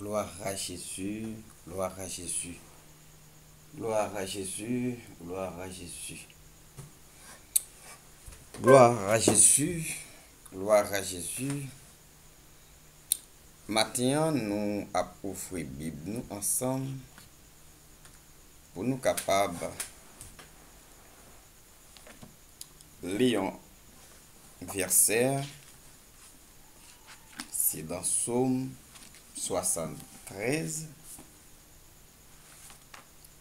Gloire à Jésus, gloire à Jésus, gloire à Jésus, gloire à Jésus. Gloire à Jésus, gloire à Jésus. Maintenant, nous avons ouvert la Bible nous ensemble pour nous capables de lire un verset. C'est dans Psaume 73.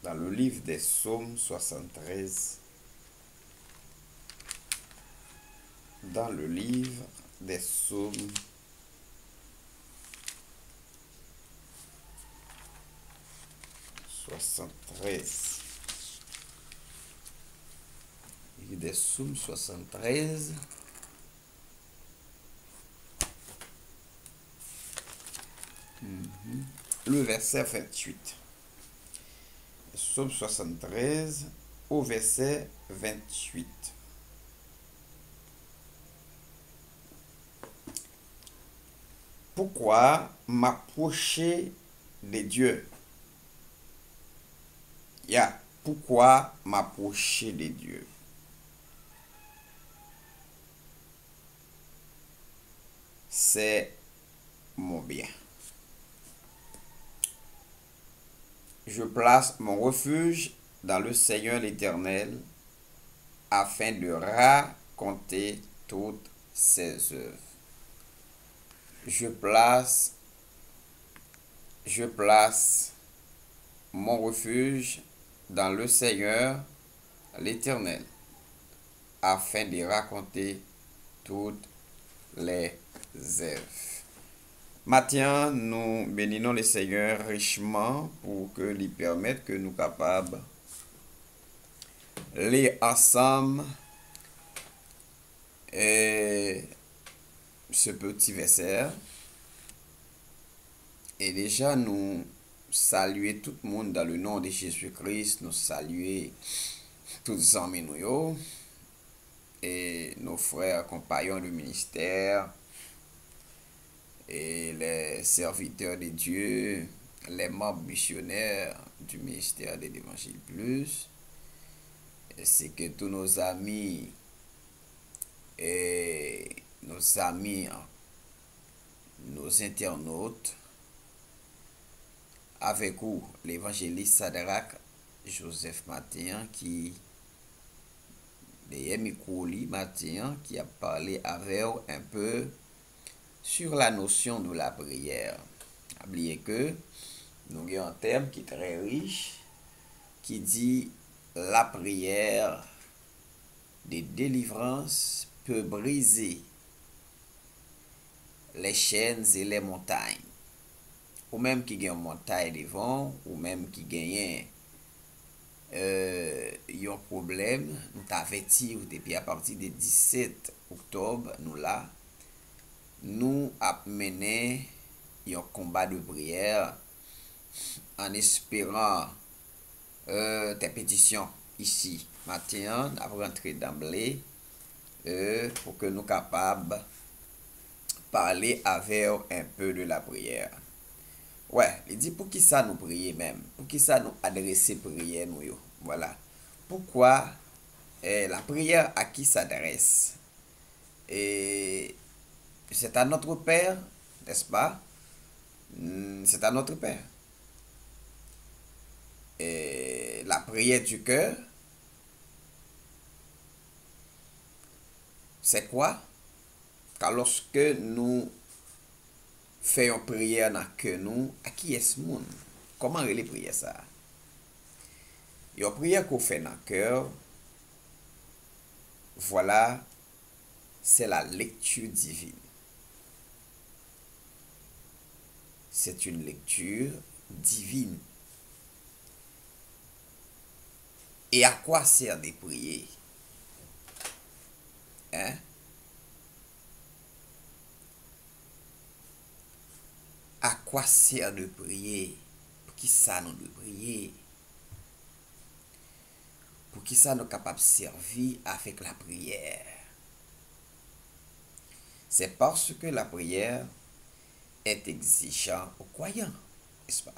Dans le livre des Psaumes 73. Dans le livre des Psaumes 73. Livre des Psaumes 73. Le verset 28. Psaume 73 au verset 28. Pourquoi m'approcher de Dieu? Pourquoi m'approcher de Dieu? C'est mon bien. Je place mon refuge dans le Seigneur l'Éternel afin de raconter toutes ses œuvres. Je place mon refuge dans le Seigneur l'Éternel afin de raconter toutes les œuvres. Maintenant, nous bénissons le Seigneur richement pour que lui permette que nous capables de lire ensemble ce petit verset. Et déjà, nous saluer tout le monde dans le nom de Jésus-Christ. Nous saluer tous les amis nous et nos frères compagnons de ministère et les serviteurs de Dieu, les membres missionnaires du ministère de l'Évangile Plus, c'est que tous nos amis et nos internautes, avec vous, l'évangéliste Sadrach Joseph Matin, qui Matin, qui a parlé avec vous un peu sur la notion de la prière. N'oubliez que nous avons un terme qui est très riche, qui dit la prière de délivrance peut briser les chaînes et les montagnes. Ou même qui gagne une montagne devant, ou même qui gagne un problème, nous t'avertir depuis à partir du 17 octobre, nous avons mené un combat de prière en espérant tes pétitions ici. Maintenant, nous avons rentré d'emblée pour que nous soyons capables de parler avec un peu de la prière. Ouais, il dit pour qui ça nous prier même, pour qui ça nous adresser prière nous yo. Voilà. Pourquoi la prière à qui s'adresse? Et c'est à notre Père, n'est-ce pas? C'est à notre Père. Et la prière du cœur, c'est quoi? Car lorsque nous faisons prière dans le cœur, nous, à qui est-ce monde? Comment les prier ça? Et une prière qu'on fait dans le cœur, voilà, c'est la lecture divine. C'est une lecture divine. Et à quoi sert de prier? Hein? À quoi sert de prier? Pour qui ça nous de prier? Pour qui ça nous capable de servir avec la prière? C'est parce que la prière est exigeante aux croyants. n'est-ce pas?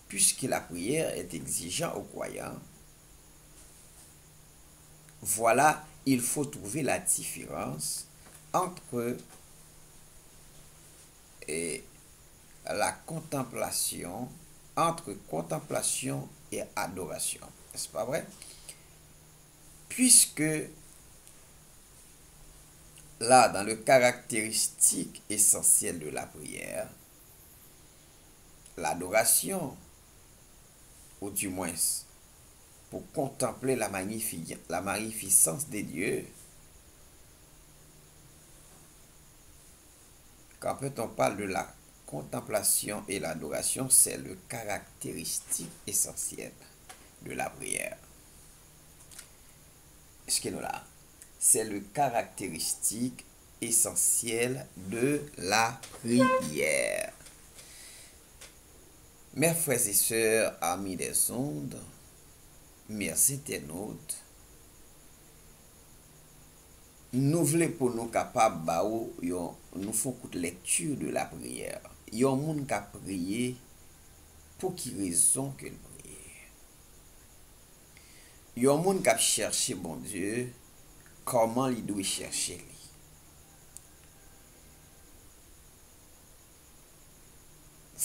Puisque la prière est exigeante aux croyants, voilà, il faut trouver la différence entre la contemplation, entre contemplation et adoration. N'est-ce pas vrai? Puisque là, dans le caractéristique essentiel de la prière, l'adoration, ou du moins pour contempler la magnificence des dieux, quand on parle de la contemplation et l'adoration, c'est le caractéristique essentiel de la prière. Est-ce que nous là? C'est le caractéristique essentiel de la prière. Mes frères et sœurs, amis des ondes, mes internautes, nous voulons pour nous capables nous font une lecture de la prière. Il y a un monde qui a prié pour qui raison que le prier. Il y a un monde qui a cherché bon Dieu, comment il doit chercher lui.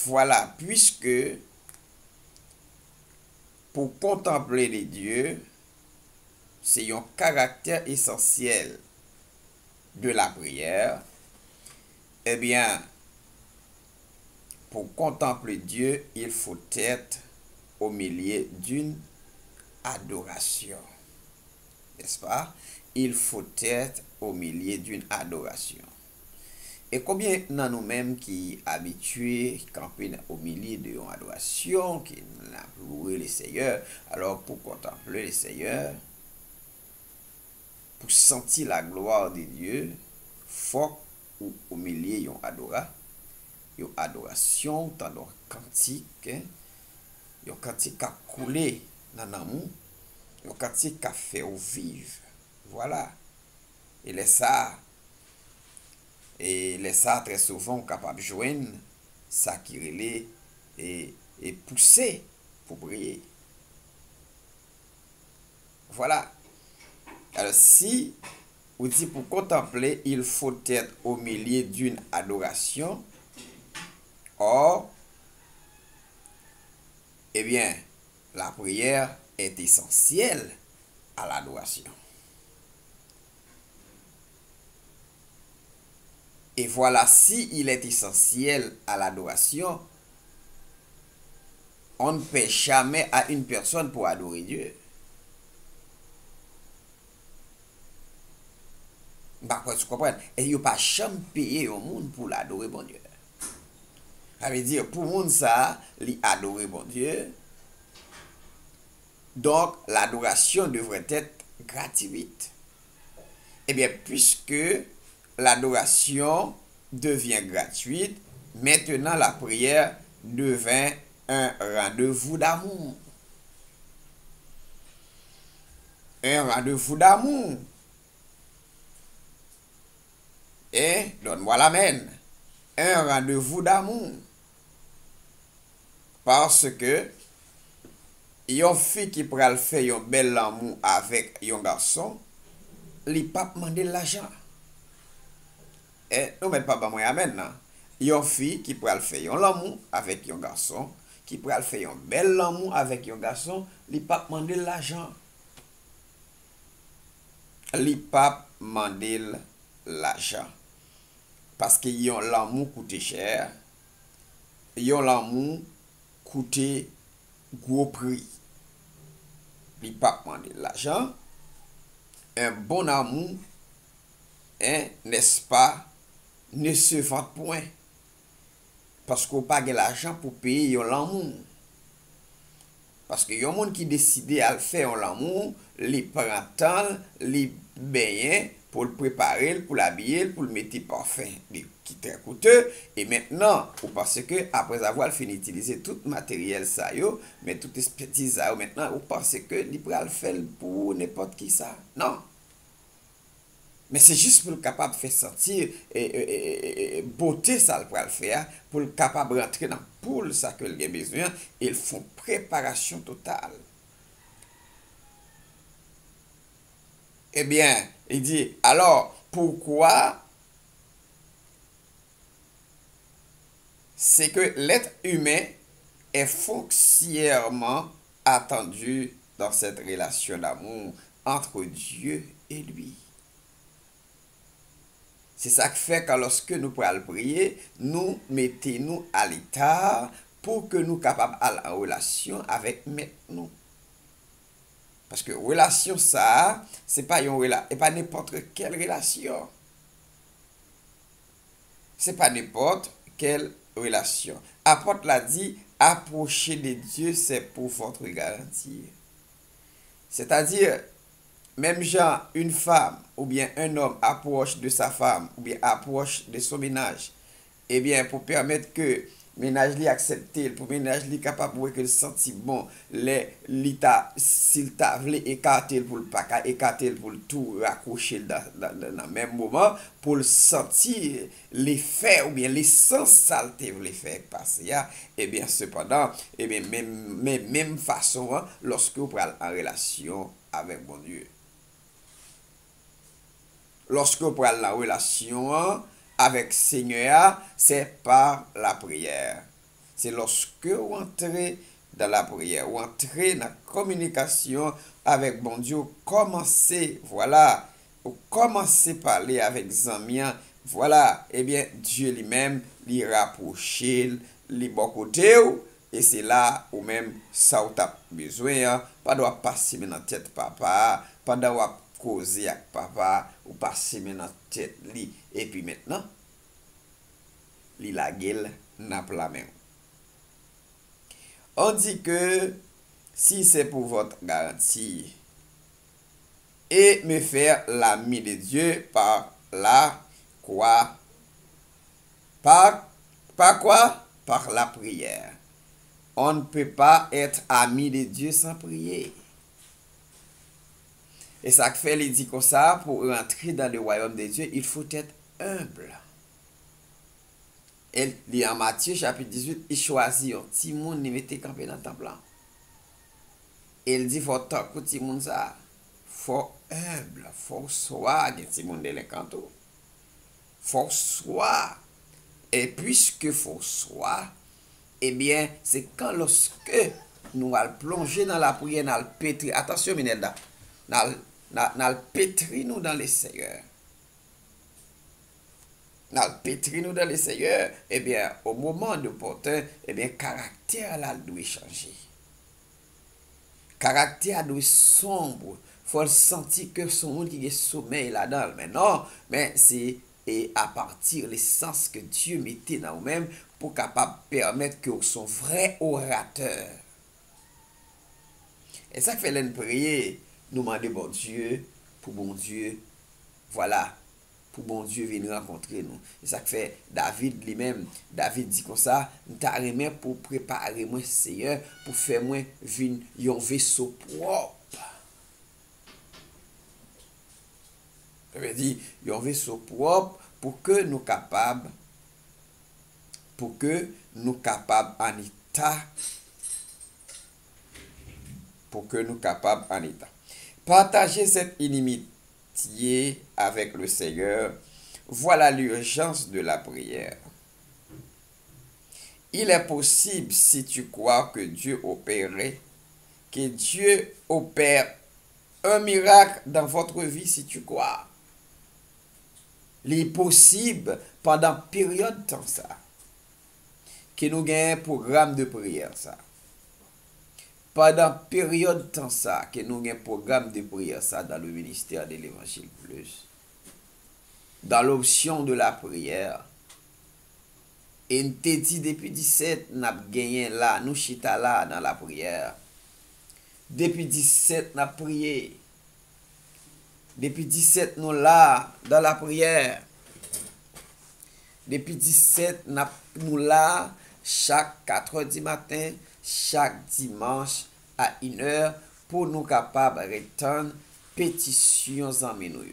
Voilà, puisque pour contempler les dieux, c'est un caractère essentiel de la prière, eh bien, pour contempler Dieu, il faut être au milieu d'une adoration. N'est-ce pas? Il faut être au milieu d'une adoration. Et combien dans nous-mêmes qui habitués camper au milieu d'une adoration, qui n'a loué le Seigneur, alors pour contempler le Seigneur, pour sentir la gloire de Dieu, faut ou au milieu d'une adoration, dans leur cantique, un cantique qui a coulé dans l'amour, un cantique qui a fait vivre. Voilà. Et les ça très souvent capables de joindre ça qui relait et pousser pour prier. Voilà. Alors si on dit pour contempler, il faut être au milieu d'une adoration. Or, eh bien, la prière est essentielle à l'adoration. Et voilà, si il est essentiel à l'adoration, on ne paie jamais à une personne pour adorer Dieu. Bah, tu comprends? Et il n'y a pas jamais payé au monde pour l'adorer, bon Dieu. Ça veut dire, pour le monde, ça, l'adorer, bon Dieu. Donc, l'adoration devrait être gratuite. Eh bien, puisque l'adoration devient gratuite, maintenant la prière devient un rendez-vous d'amour. Un rendez-vous d'amour. Et, donne-moi l'amen, un rendez-vous d'amour. Parce que, yon fille qui pral faire un bel amour avec yon garçon, li pas demander l'argent. Et nous mettons pas moi amen nan. Yon fille qui pral faire un amour avec yon garçon, qui pral faire un bel amour avec yon garçon, li pas demander l'argent. Li pas demander l'argent. Parce que yon l'amour coûte cher. Yon l'amour coûte gros prix. Li pas demander l'argent. Un bon amour, n'est-ce pas, ne se vend point. Parce qu'on pas de l'argent pour payer l'amour. Parce que yon monde qui décide à faire l'amour, li prend temps, li baigner pour le préparer, pour l'habiller, pour le mettre parfum, qui est très coûteux. Et maintenant, parce que après avoir fini d'utiliser tout le matériel ça yo, mais toute expertise ça, maintenant, vous pensez que li pral faire pour n'importe qui ça. Non. Mais c'est juste pour le capable de faire sentir beauté ça le faire, pour le capable de rentrer dans le poule ça que le a besoin, ils font préparation totale. Eh bien, il dit, alors, pourquoi c'est que l'être humain est foncièrement attendu dans cette relation d'amour entre Dieu et lui. C'est ça qui fait que lorsque nous pouvons prier, nous mettons-nous à l'état pour que nous soyons capables d'aller en relation avec nous. Parce que relation ça, c'est pas une relation, et pas n'importe quelle relation. C'est pas n'importe quelle relation. Apôtre l'a dit, approcher de Dieu, c'est pour votre garantie. C'est-à-dire, même genre, une femme ou bien un homme approche de sa femme ou bien approche de son ménage, eh bien, pour permettre que ménage li accepte, pour ménage li capable de que le senti bon, s'il t'a voulu écarter pour le pas écarter pour le tout raccrocher dans le même moment, pour le sentir l'effet ou bien l'essence saleté vous les faire passer, eh bien, cependant, eh bien, même façon, hein, lorsque vous prenez en relation avec mon Dieu. Lorsque vous prenez la relation avec Seigneur, c'est par la prière. C'est lorsque vous entrez dans la prière, vous entrez dans la communication avec bon Dieu, commencez, voilà, vous commencez à parler avec Zamien, voilà, eh bien, Dieu lui-même, lui rapprocher, lui bon côté, et c'est là où même ça vous a besoin, pas de passer dans la tête papa, pas de causer avec papa, ou passer dans la tête li, et puis maintenant, li la gueule n'a pas la main. On dit que si c'est pour votre garantie et me faire l'ami de Dieu par la quoi? Par quoi? Par la prière. On ne peut pas être ami de Dieu sans prier. Et ça fait les dit comme ça, pour rentrer dans le royaume de Dieu, il faut être humble. Et lit en Matthieu chapitre 18, il choisit un petit monde, il mettait campé dans le temple. Il dit, faut tant que petit monde ça, faut humble, faut soi, petit monde délinquant. Faut soi. Et puisque faut soi, eh bien, c'est quand lorsque nous allons plonger dans la prière, nous allons pétrir, attention, Minelda, nous allons pétrir nous dans les Seigneurs. Nous allons pétrir nous dans les Seigneurs, eh bien, au moment de porter, eh bien, caractère là doit changer. Caractère doit sombre. Faut sentir que son monde qui est sommeil là-dedans. Mais non, mais c'est et à partir de l'essence que Dieu mettait dans nous-mêmes pour capable permettre que son vrai orateur. Et ça fait l'en prier, nous demander bon Dieu, pour bon Dieu, voilà, pour bon Dieu venir rencontrer nous. Et ça fait David lui-même, David dit comme ça, nous t'arrêtons pour préparer moi Seigneur, pour faire moi venir un vaisseau propre. Ça veut dire, un vaisseau propre pour que nous capables en état partager cette inimitié avec le Seigneur. Voilà l'urgence de la prière. Il est possible, si tu crois que Dieu opère un miracle dans votre vie, si tu crois. Il est possible pendant période de temps ça que nous gagnons un programme de prière ça. Pendant période de temps ça que nous gagnons un programme de prière ça dans le ministère de l'Évangile Plus. Dans l'option de la prière. Et nous te dit depuis 17 nous avons gagné là, nous chita là dans la prière. Depuis 17 nous avons prié. Depuis 17, nous là, dans la prière. Depuis 17, nous là, chaque 4 heures du matin, chaque dimanche à 1 heure, pour nous capables de répondre pétitions en nous.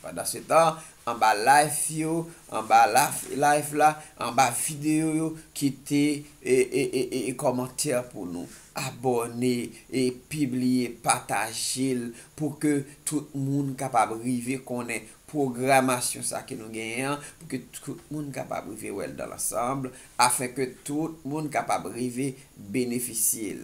Pendant ce temps, en bas live yo, en bas live là, en bas vidéo yo, quittez et commentaire pour nous. Abonner et publier, partager pour que tout le monde capable de river qu'on ait programmation ça que nous gagnons pour que tout le monde capable de vivre dans l'ensemble afin que tout le monde capable de river bénéficier.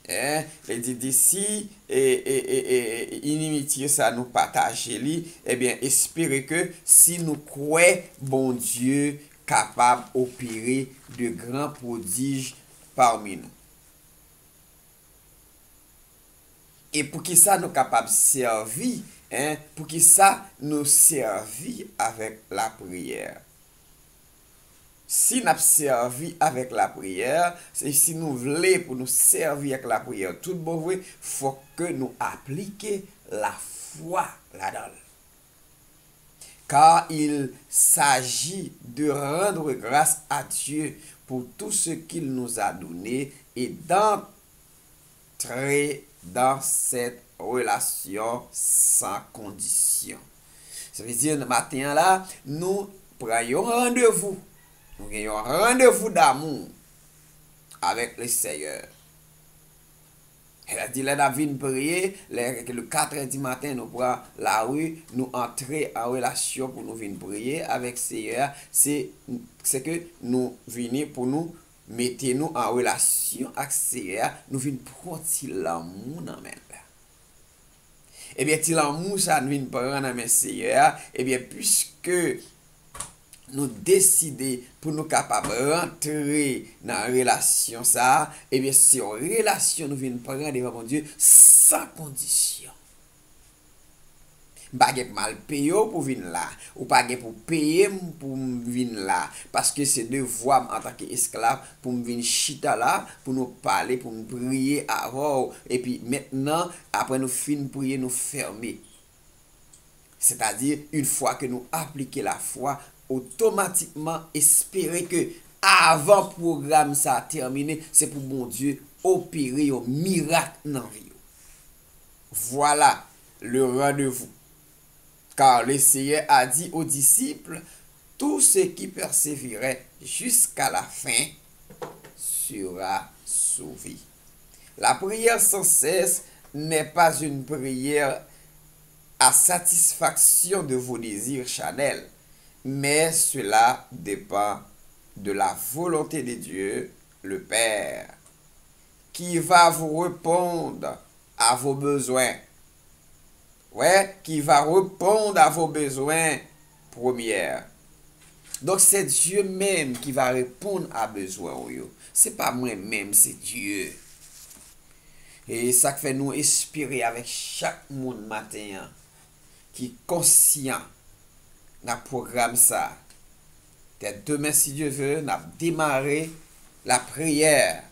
Il dit d'ici inimitié ça nous partager li, eh bien espérer que si nous croyons bon Dieu capable d'opérer de grands prodiges parmi nous. Et pour qui ça nous capable de servir, pour qui ça nous servir avec la prière. Si nous servi avec la prière, c'est si nous voulons pour nous servir avec la prière, tout bon vrai, faut que nous appliquions la foi là-dedans. Car il s'agit de rendre grâce à Dieu pour tout ce qu'il nous a donné et d'entrer dans cette relation sans condition. Ça veut dire, le matin là, nous prenons rendez-vous. Nous avons un rendez-vous d'amour avec le Seigneur. Elle a dit, là, nous venons prier, le 4 h du matin, nous prenons la rue, nous entrons en relation pour nous venir prier avec le Seigneur. C'est que nous venons pour nous mettre nous en relation avec le Seigneur, nous venons prendre l'amour dans la main. Eh bien, si l'amour, ça nous vient prendre dans le Seigneur, eh bien, puisque nous décider pour nous capables de rentrer dans la relation ça, et bien si une relation nous vient prendre devant mon Dieu sans condition. Pas de mal payer pour venir là, ou pas pour payer pour venir là, parce que c'est devoir en tant qu'esclave pour venir chita là, pour nous parler, pour nous prier avant, et puis maintenant, après nous finir prier, nous fermer. C'est-à-dire, une fois que nous appliquons la foi, automatiquement espérer que avant le programme ça terminé, c'est pour mon Dieu opérer un miracle dans la vie. Voilà le rendez-vous. Car le Seigneur a dit aux disciples, tout ce qui persévérait jusqu'à la fin sera sauvé. La prière sans cesse n'est pas une prière à satisfaction de vos désirs charnels, mais cela dépend de la volonté de Dieu, le Père, qui va vous répondre à vos besoins. Ouais, qui va répondre à vos besoins premiers. Donc c'est Dieu même qui va répondre à besoin. C'est pas moi-même, c'est Dieu. Et ça fait nous espérer avec chaque monde matin qui est conscient dans le programme ça. Demain, si Dieu veut, nous avons démarré la prière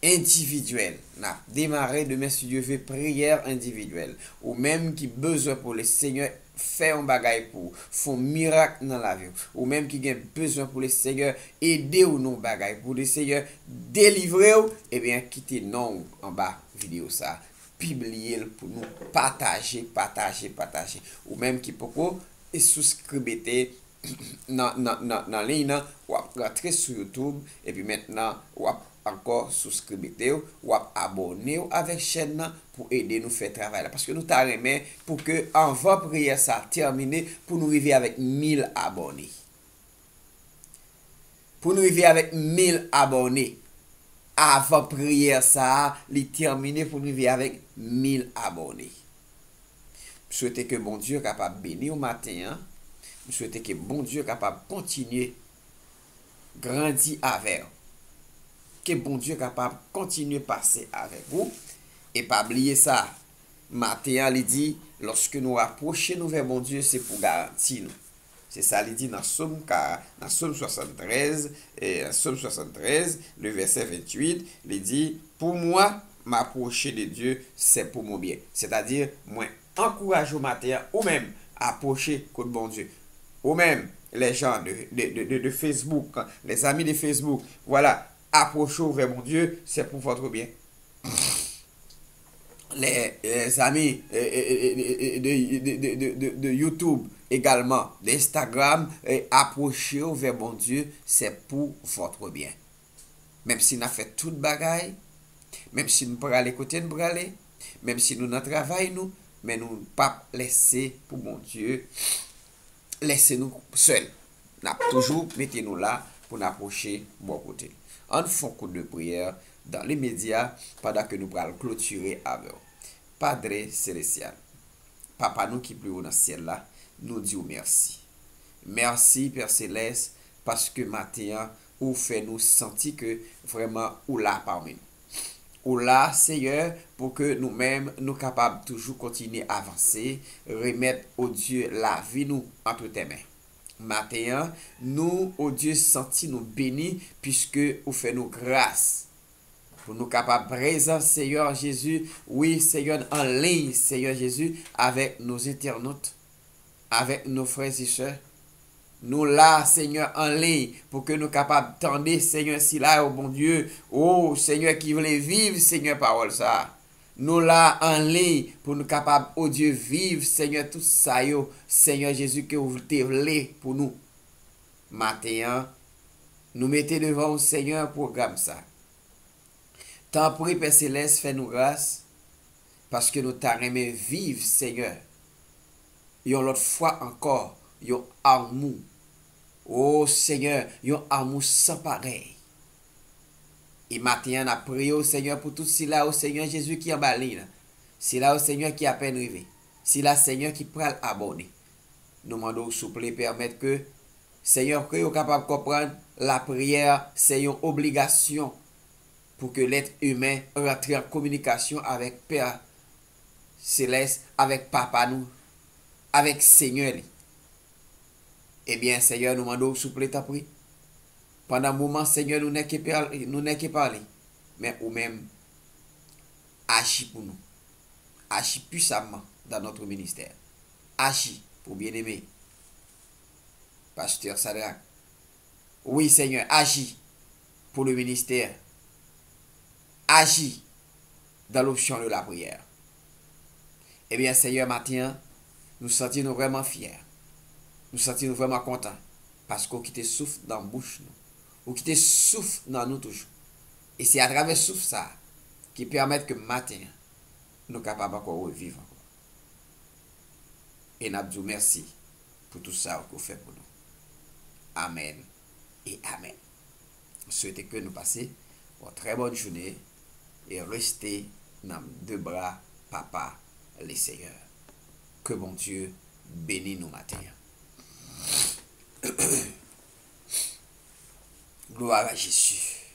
individuelle. Nous avons démarré demain, si Dieu veut, prière individuelle. Ou même qui besoin pour le Seigneur faire un bagage pour, faire un miracle dans la vie. Ou même qui a besoin pour le Seigneur aider ou non bagage pour le Seigneur délivrer ou, eh bien, quittez non en bas vidéo ça. Publier pour nous partager. Ou même qui peut et souscrire dans ligne ou rentrer sur YouTube et puis maintenant ou encore souscrire ou abonner avec chaîne pour aider nous faire travail parce que nous t'arrêtons pour que avant prière ça terminer pour nous arriver avec 1000 abonnés. Pour nous arriver avec 1000 abonnés. Avant prière ça, les terminer pour nous arriver avec 1000 abonnés. Je souhaite que bon Dieu capable de bénir au matin. Je souhaite que bon Dieu capable de continuer grandir avec vous. Que bon Dieu capable de continuer passer avec vous. Et pas oublier ça. Matin, il dit, lorsque nous rapprochons vers bon Dieu, c'est pour garantir nous. C'est ça, il dit dans Somme 73, le verset 28, il dit, pour moi, m'approcher de Dieu, c'est pour mon bien. C'est-à-dire, moi, encourage au matin, ou même approcher contre bon Dieu. Ou même les gens de Facebook, les amis de Facebook, voilà, approchez vers mon Dieu, c'est pour votre bien. les amis de YouTube également, d'Instagram, approchez-vous vers bon Dieu, c'est pour votre bien. Même si nous avons fait toute bagaille, même si nous pouvons aller côté nous aller, même si nous n'en travaillons, mais nous ne pas laisser pour mon Dieu, laissez-nous seuls. Nous toujours mettez-nous là pour nous approcher bon côté. On fait un coup de prière dans les médias pendant que nous allons clôturer avec. Padre Célestial, Papa nous qui plus haut dans le ciel là, nous disons merci. Merci Père Céleste parce que matin, ou fait nous sentir que vraiment ou là parmi nous. Ou là, Seigneur, pour que nous-mêmes, nous capables toujours continuer à avancer, remettre au Dieu la vie nous entre tes mains. Matin, nous, au Dieu, senti nous bénis, puisque vous faites nous grâce. Pour nous capables présents, Seigneur Jésus, oui, Seigneur, en ligne, Seigneur Jésus, avec nos internautes, avec nos frères et sœurs. Nous là, Seigneur, en ligne, pour que nous capables tendre, Seigneur, si là, au bon Dieu, oh, Seigneur, qui voulait vivre, Seigneur, parole ça. Nous là, en ligne, pour nous capables, oh Dieu, vivre, Seigneur, tout ça, yo, Seigneur Jésus, que vous voulez pour nous. Matin, nous mettez devant au Seigneur un programme ça. Tant pris, Père Céleste, fais-nous grâce, parce que nous t'avons vivre, Seigneur. Yon l'autre fois encore, yon amour. Oh Seigneur, yon amour sans pareil. Et maintenant, on a prié au Seigneur pour tout cela, au Seigneur Jésus qui est en baline. C'est là au Seigneur qui a peine arrivé. C'est là Seigneur qui prend abonné. Nous demandons s'il vous plaît permettre que Seigneur, que vous capable de comprendre la prière, c'est une obligation pour que l'être humain rentre en communication avec Père Céleste, avec Papa nous, avec Seigneur. Eh bien, Seigneur, nous demandons s'il vous plaît, t'as pris. Pendant un moment, Seigneur, nous n'avons que parler. Mais ou même, agis pour nous. Agis puissamment dans notre ministère. Agis pour bien-aimer. Pasteur Sadrak. Oui, Seigneur, agis pour le ministère. Agis dans l'option de la prière. Eh bien, Seigneur, matin, nous sentons vraiment fiers. Nous sentons vraiment contents. Parce qu'on quitte souffle dans la bouche, nous. Ou quitte souffle dans nous toujours. Et c'est à travers souffle ça qui permet que matin, nous sommes capables encore de vivre. Et nous disons merci pour tout ça que vous faites pour nous. Amen et Amen. Je souhaite que nous passions une très bonne journée et rester dans deux bras, Papa, les Seigneurs. Que bon Dieu bénisse nous matin. Gloire à Jésus.